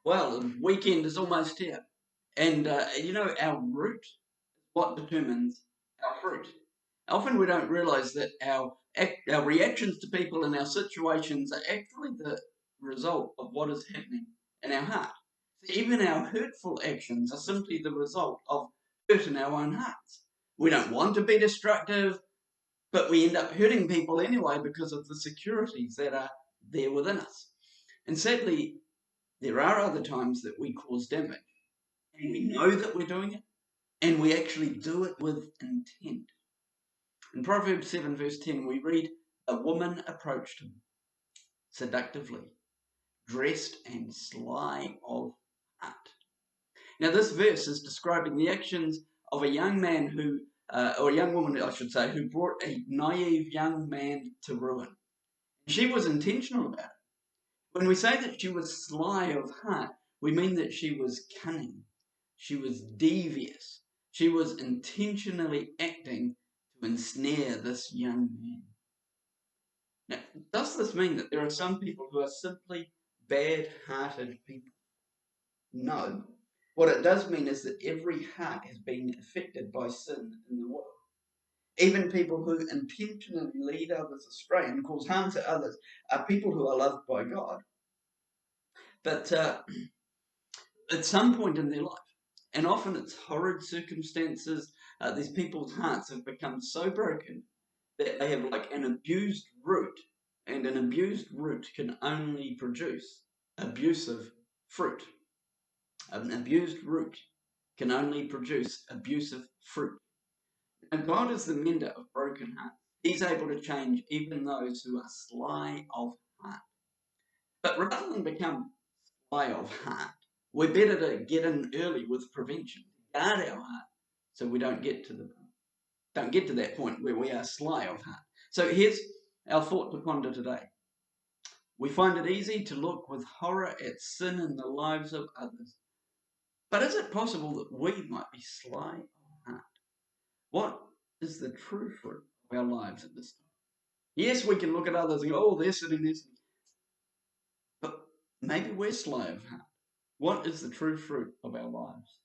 Well, the weekend is almost here. And, our root is what determines our fruit. Often we don't realize that our reactions to people and our situations are actually the result of what is happening in our heart. So even our hurtful actions are simply the result of hurt in our own hearts. We don't want to be destructive, but we end up hurting people anyway because of the securities that are there within us. And sadly, there are other times that we cause damage and we know that we're doing it and we actually do it with intent. In Proverbs 7, verse 10, we read, "A woman approached him seductively, dressed and sly of heart." Now, this verse is describing the actions of a young man or a young woman, I should say, who brought a naive young man to ruin. She was intentional about it. When we say that she was sly of heart, we mean that she was cunning, she was devious, she was intentionally acting to ensnare this young man. Now, does this mean that there are some people who are simply bad hearted people? No. What it does mean is that every heart has been affected by sin in the world. Even people who intentionally lead others astray and cause harm to others are people who are loved by God. But at some point in their life, and often it's horrid circumstances, these people's hearts have become so broken that they have like an abused root, and an abused root can only produce abusive fruit. An abused root can only produce abusive fruit. And God is the mender of broken hearts. He's able to change even those who are sly of heart. But rather than become sly of heart, we're better to get in early with prevention, guard our heart, so we don't get to that point where we are sly of heart. So here's our thought to ponder today. We find it easy to look with horror at sin in the lives of others. But is it possible that we might be sly of heart? What is the true fruit of our lives at this time? Yes, we can look at others and go, oh, they're sitting there. But maybe we're sly of heart. What is the true fruit of our lives?